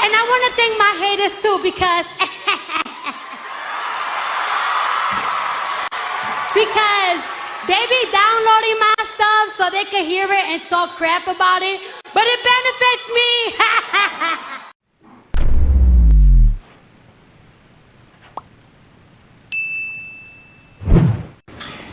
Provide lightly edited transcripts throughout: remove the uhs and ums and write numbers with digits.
And I want to thank my haters too because because they be downloading my stuff so they can hear it and talk crap about it, but it benefits me.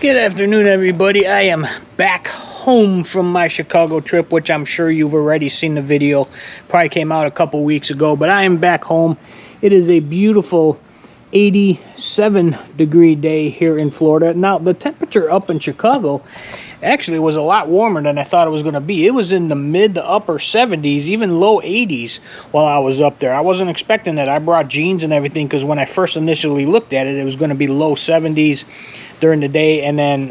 Good afternoon, everybody. I am back home from my Chicago trip, which I'm sure you've already seen the video. Probably came out a couple weeks ago, but I am back home. It is a beautiful 87-degree day here in Florida. Now, the temperature up in Chicago actually was a lot warmer than I thought it was going to be. It was in the mid to upper 70s, even low 80s while I was up there. I wasn't expecting that. I brought jeans and everything because when I first initially looked at it, it was going to be low 70s during the day and then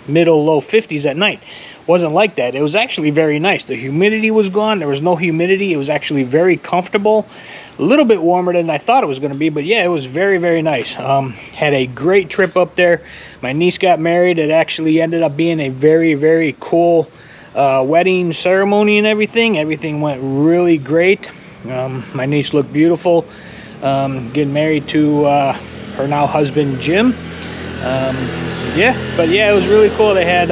middle low 50s at night. Wasn't like that. It was actually very nice. The humidity was gone. There was no humidity. It was actually very comfortable. A little bit warmer than I thought it was going to be, but yeah, it was very, very nice. Had a great trip up there. My niece got married. It actually ended up being a very, very cool wedding ceremony and everything. Everything went really great. My niece looked beautiful. Getting married to her now husband, Jim. Yeah, but yeah, it was really cool. They had,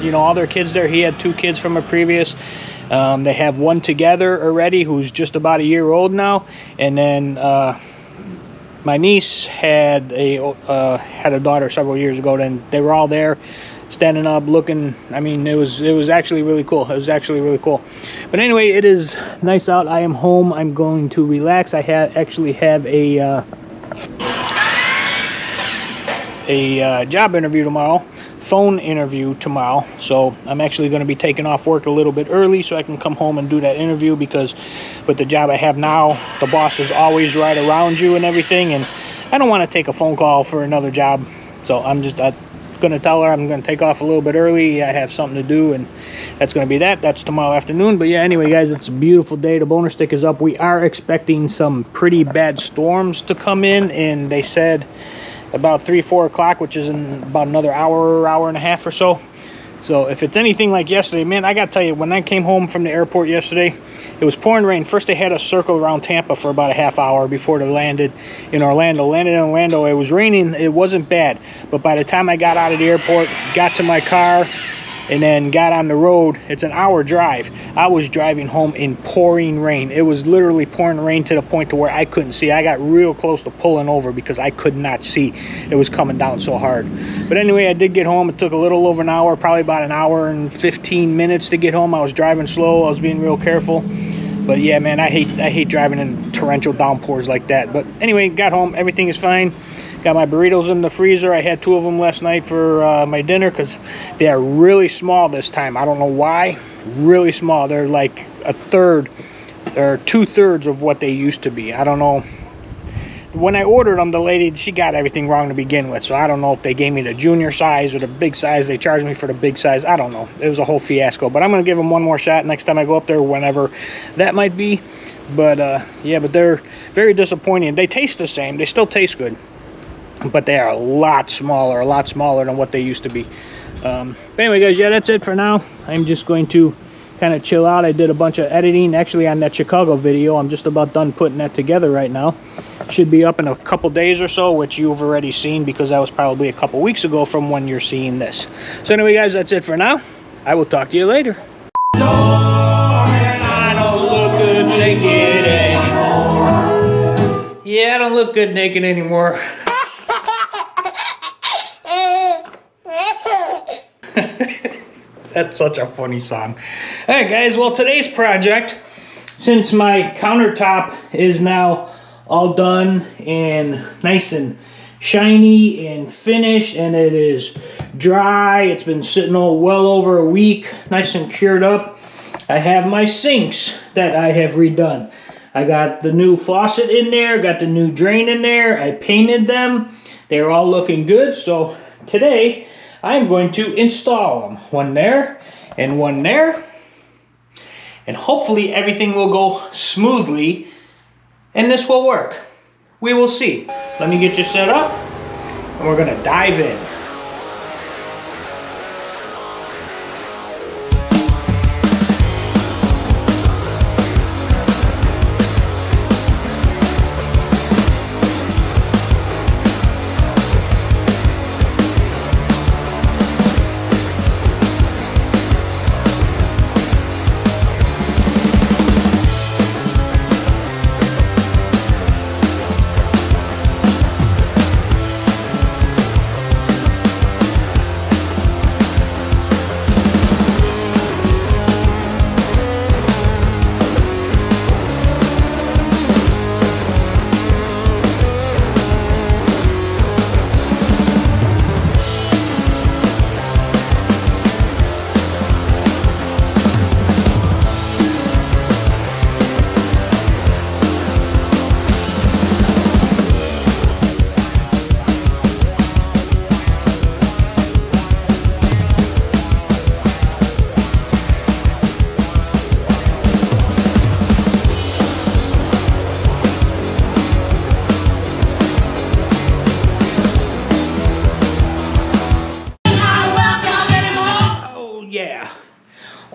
you know, all their kids there. He had 2 kids from a previous. They have one together already who's just about a year old now, and then my niece had a daughter several years ago. Then they were all there, standing up, looking. I mean, it was actually really cool. It was actually really cool. But anyway, it is nice out. I am home. I'm going to relax. I actually have a job interview tomorrow. Phone interview tomorrow, so I'm actually going to be taking off work a little bit early so I can come home and do that interview, because with the job I have now, the boss is always right around you and everything, and I don't want to take a phone call for another job. So I'm going to tell her I'm going to take off a little bit early. I have something to do, and that's going to be that. That's tomorrow afternoon. But yeah, anyway, guys, it's a beautiful day. The boner stick is up. We are expecting some pretty bad storms to come in, and they said about 3-4 o'clock, which is in about another hour and a half or so. So if it's anything like yesterday, man, I gotta tell you, when I came home from the airport yesterday, it was pouring rain. First they had us circle around Tampa for about a half hour before they landed in Orlando. Landed in Orlando, it was raining. It wasn't bad, but by the time I got out of the airport, got to my car, and then got on the road, it's an hour drive. I was driving home in pouring rain. It was literally pouring rain to the point to where I couldn't see. I got real close to pulling over because I could not see. It was coming down so hard. But anyway, I did get home. It took a little over an hour, probably about an hour and 15 minutes to get home. I was driving slow. I was being real careful. But yeah, man, I hate driving in torrential downpours like that. But anyway, got home. Everything is fine. Got my burritos in the freezer. I had 2 of them last night for my dinner because they are really small this time. I don't know why. Really small. They're like a third or 2/3 of what they used to be. I don't know. When I ordered them, the lady, she got everything wrong to begin with. So I don't know if they gave me the junior size or the big size. They charged me for the big size. I don't know. It was a whole fiasco. But I'm going to give them one more shot next time I go up there, whenever that might be. But yeah, but they're very disappointing. They taste the same. They still taste good, but they are a lot smaller than what they used to be. But anyway, guys, yeah, that's it for now. I'm just going to kind of chill out. I did a bunch of editing actually on that Chicago video. I'm just about done putting that together right now. Should be up in a couple days or so, which you've already seen because that was probably a couple weeks ago from when you're seeing this. So anyway, guys, that's it for now. I will talk to you later. I don't look good naked anymore. Yeah, I don't look good naked anymore. That's such a funny song. All right, guys, well, today's project, since my countertop is now all done and nice and shiny and finished, and it is dry, it's been sitting well over a week, nice and cured up, I have my sinks that I have redone. I got the new faucet in there, got the new drain in there, I painted them, they're all looking good. So today I'm going to install them, one there and one there, and hopefully everything will go smoothly and this will work. We will see. Let me get you set up and we're gonna dive in.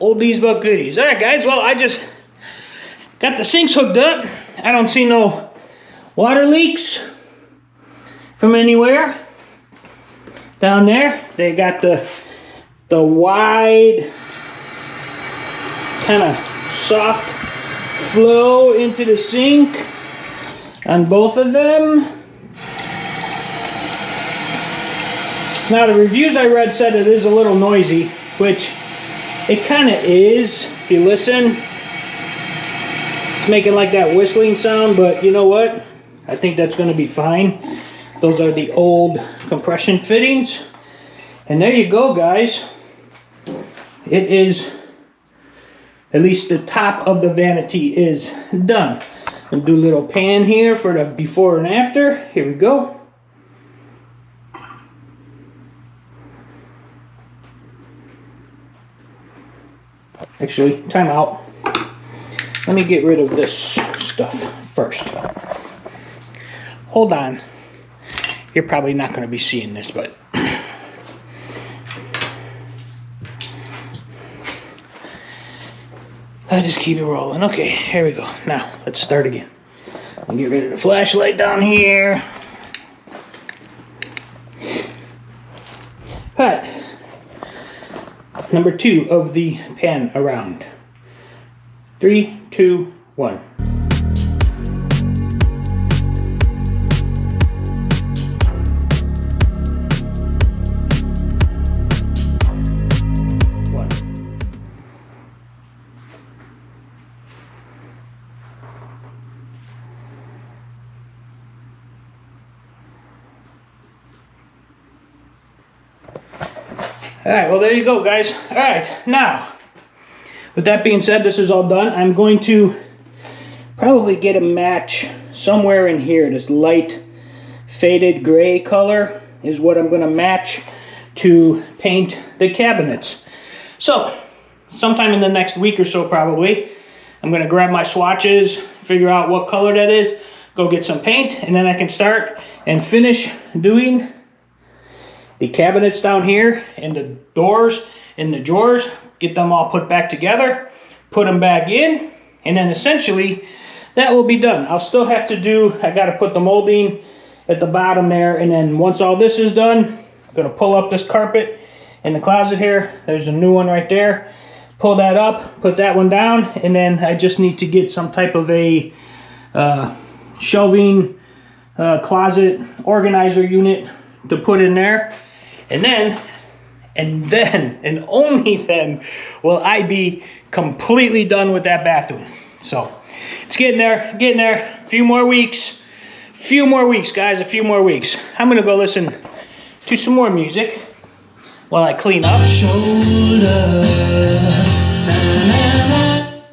Oldies but goodies. All right, guys. Well, I just got the sinks hooked up. I don't see no water leaks from anywhere. Down there, they got the wide, kind of soft flow into the sink on both of them. Now, the reviews I read said it is a little noisy, which it kind of is. If you listen, it's making like that whistling sound, but you know what? I think that's going to be fine. Those are the old compression fittings. And there you go, guys. It is, at least the top of the vanity is done. I'm going to do a little pan here for the before and after. Here we go. Actually, time out. Let me get rid of this stuff first. Hold on. You're probably not going to be seeing this, but I just keep it rolling. Okay, here we go. Now, let's start again. I'll get rid of the flashlight down here. All right. Number 2 of the pan around. 3, 2, 1. Alright, well there you go, guys. Alright, now, with that being said, this is all done. I'm going to probably get a match somewhere in here. This light faded gray color is what I'm going to match to paint the cabinets. So, sometime in the next week or so probably, I'm going to grab my swatches, figure out what color that is, go get some paint, and then I can start and finish doing the cabinets down here and the doors and the drawers, get them all put back together, put them back in, and then essentially that will be done. I'll still have to do, I got to put the molding at the bottom there, and then once all this is done, I'm going to pull up this carpet in the closet here. There's a new one right there. Pull that up, put that one down, and then I just need to get some type of a shelving closet organizer unit to put in there. And then, and only then, will I be completely done with that bathroom. So, it's getting there, a few more weeks, guys, a few more weeks. I'm going to go listen to some more music while I clean up.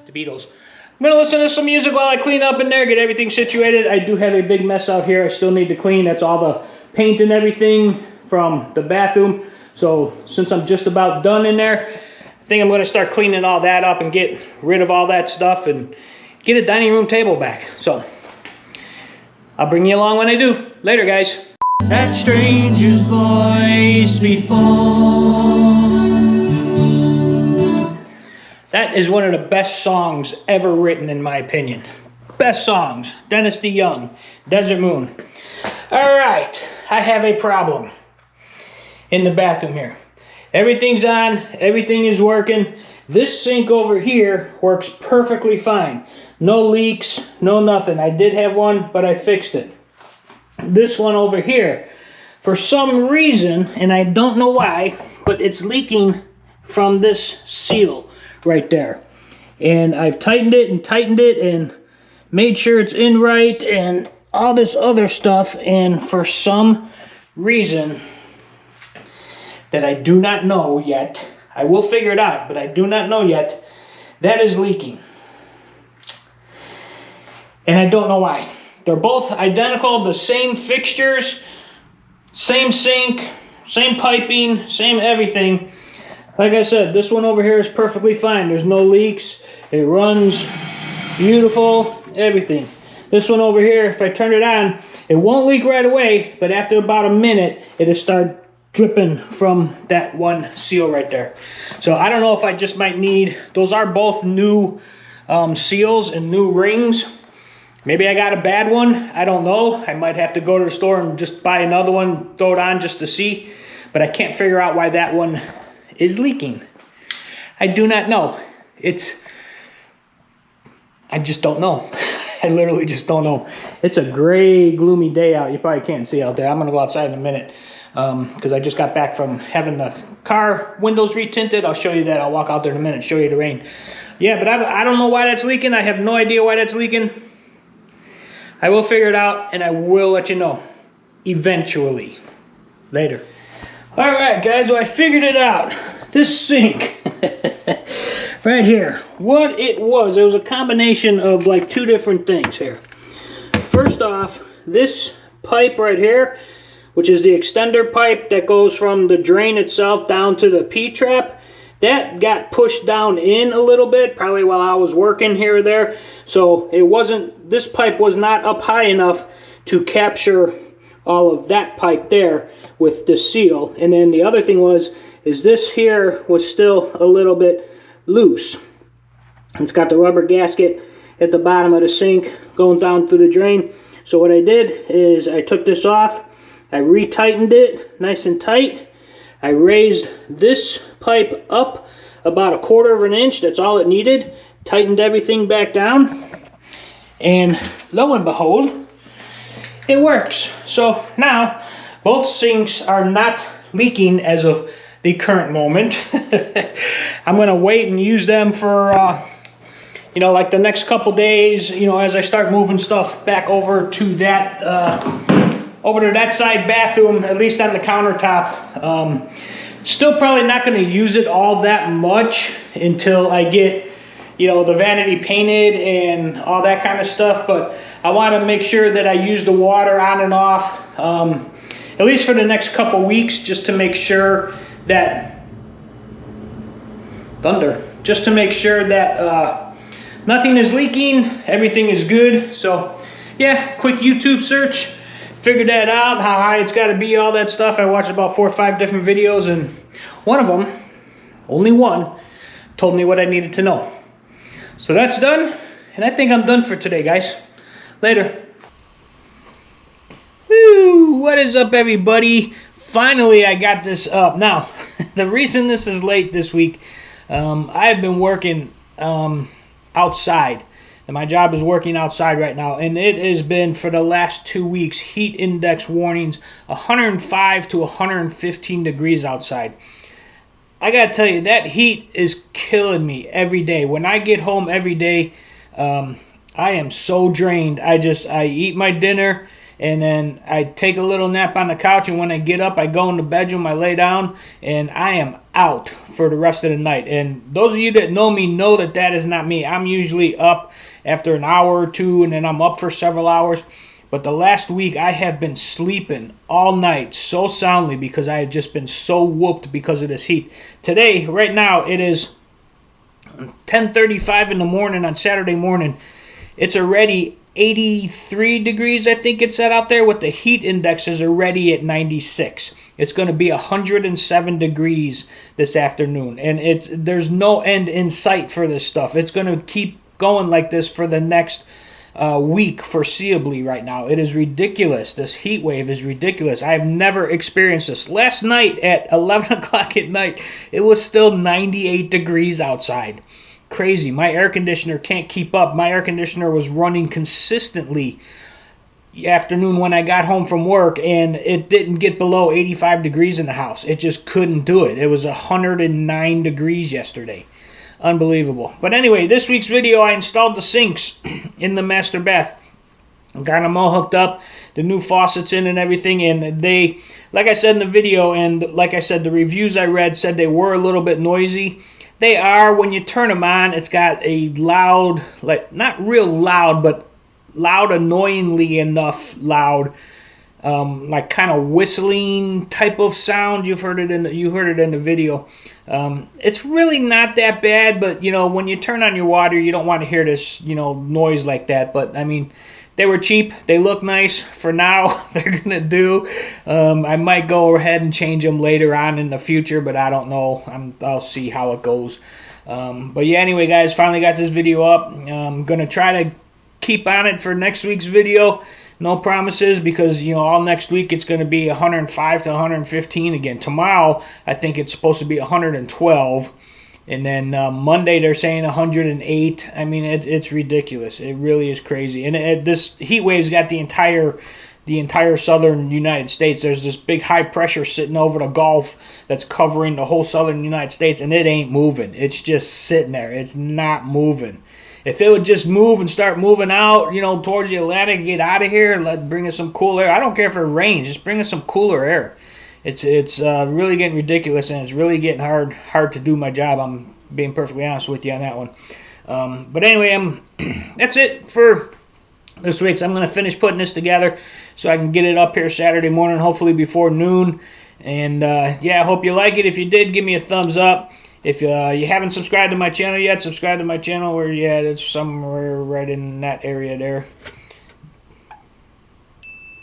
The Beatles. I'm going to listen to some music while I clean up in there, get everything situated. I do have a big mess out here I still need to clean. That's all the paint and everything from the bathroom. So since I'm just about done in there, I think I'm going to start cleaning all that up and get rid of all that stuff and get a dining room table back. So I'll bring you along when I do. Later, guys. That stranger's voice before. That is one of the best songs ever written, in my opinion. Best songs. Dennis DeYoung, Desert Moon. All right, I have a problem in the bathroom here. Everything's on, everything is working. This sink over here works perfectly fine. No leaks, no nothing. I did have one, but I fixed it. This one over here, for some reason, and I don't know why, but it's leaking from this seal right there. And I've tightened it and made sure it's in right and all this other stuff, and for some reason that I do not know yet, I will figure it out, but I do not know yet, that is leaking. And I don't know why. They're both identical, the same fixtures, same sink, same piping, same everything. Like I said, this one over here is perfectly fine. There's no leaks. It runs beautiful, everything. This one over here, if I turn it on, it won't leak right away, but after about a minute, it'll start dripping from that one seal right there. So I don't know if I just might need, those are both new seals and new rings. Maybe I got a bad one, I don't know. I might have to go to the store and just buy another one, throw it on just to see. But I can't figure out why that one is leaking. I do not know. I just don't know. I literally just don't know. It's a gray, gloomy day out. You probably can't see out there. I'm gonna go outside in a minute because I just got back from having the car windows retinted. I'll show you that. I'll walk out there in a minute and show you the rain. Yeah, but I don't know why that's leaking. I have no idea why that's leaking. I will figure it out and I will let you know eventually. Later. All right, guys, well, I figured it out. This sink right here, what it was a combination of like two different things here. First off, this pipe right here, which is the extender pipe that goes from the drain itself down to the P-trap, that got pushed down in a little bit, probably while I was working here or there. So it wasn't, this pipe was not up high enough to capture all of that pipe there with the seal. And then the other thing is this here was still a little bit loose. It's got the rubber gasket at the bottom of the sink going down through the drain. So what I did is I took this off, I retightened it nice and tight. I raised this pipe up about 1/4 of an inch, that's all it needed. Tightened everything back down, and lo and behold, it works. So now both sinks are not leaking as of the current moment. I'm gonna wait and use them for you know, like the next couple days, you know, as I start moving stuff back over to that side bathroom, at least on the countertop. Still probably not going to use it all that much until I get, you know, the vanity painted and all that kind of stuff. But I want to make sure that I use the water on and off, at least for the next couple weeks, just to make sure that nothing is leaking, everything is good. So yeah, quick YouTube search. Figured that out, how high it's got to be, all that stuff. I watched about 4 or 5 different videos, and one of them, only one, told me what I needed to know. So that's done, and I think I'm done for today, guys. Later. Woo, what is up, everybody? Finally, I got this up. Now, the reason this is late this week, I've been working outside. And my job is working outside right now, and it has been for the last 2 weeks heat index warnings, 105 to 115 degrees outside. I gotta tell you, that heat is killing me every day. When I get home every day, I am so drained. I eat my dinner, and then I take a little nap on the couch, and when I get up, I go in the bedroom, I lay down, and I am out for the rest of the night. And those of you that know me know that that is not me. I'm usually up after an hour or two, and then I'm up for several hours. But the last week, I have been sleeping all night so soundly because I have just been so whooped because of this heat. Today, right now, it is 10:35 in the morning on Saturday morning. It's already 83 degrees, I think it said out there, with the heat index is already at 96. It's going to be 107 degrees this afternoon, and there's no end in sight for this stuff. It's going to keep going like this for the next week foreseeably right now. It is ridiculous. This heat wave is ridiculous. I've never experienced this. Last night at 11 o'clock at night, it was still 98 degrees outside. Crazy. My air conditioner can't keep up. My air conditioner was running consistently afternoon when I got home from work, and it didn't get below 85 degrees in the house. It just couldn't do it. It was 109 degrees yesterday. Unbelievable. But anyway, this week's video, I installed the sinks in the master bath. Got them all hooked up, the new faucets in and everything, and they, like I said in the video, and like I said, the reviews I read said they were a little bit noisy. They are. When you turn them on, it's got a loud, like not real loud, but loud, annoyingly enough loud, like kind of whistling type of sound. You heard it in the video. It's really not that bad, but you know, when you turn on your water, you don't want to hear this, you know, noise like that. But I mean, they were cheap. They look nice. For now, they're going to do. I might go ahead and change them later on in the future, but I don't know. I'll see how it goes. But yeah, anyway, guys, finally got this video up. I'm going to try to keep on it for next week's video. No promises, because, you know, all next week it's going to be 105 to 115 again. Tomorrow, I think it's supposed to be 112. And then Monday they're saying 108. I mean, it's ridiculous. It really is crazy. And this heat wave's got the entire southern United States. There's this big high pressure sitting over the Gulf that's covering the whole southern United States, and it ain't moving. It's just sitting there. It's not moving. If it would just move and start moving out, you know, towards the Atlantic, get out of here, bring us some cool air. I don't care if it rains. Just bring us some cooler air. It's really getting ridiculous, and it's really getting hard to do my job. I'm being perfectly honest with you on that one. But anyway, that's it for this week. I'm going to finish putting this together so I can get it up here Saturday morning, hopefully before noon. And yeah, I hope you like it. If you did, give me a thumbs up. If you haven't subscribed to my channel yet, subscribe to my channel. Where yeah, it's somewhere right in that area there.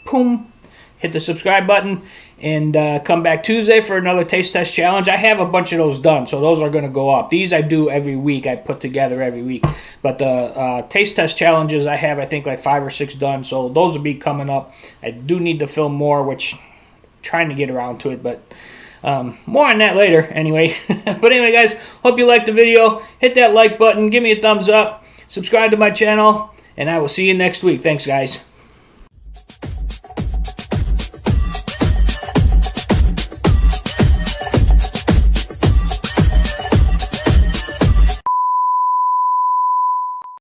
Boom. Hit the subscribe button, and come back Tuesday for another taste test challenge. I have a bunch of those done, so those are going to go up. These I do every week. I put together every week. But the taste test challenges, I have, I think, like 5 or 6 done, so those will be coming up. I do need to film more, which I'm trying to get around to it, but more on that later anyway. But anyway, guys, hope you liked the video. Hit that like button. Give me a thumbs up. Subscribe to my channel, and I will see you next week. Thanks, guys.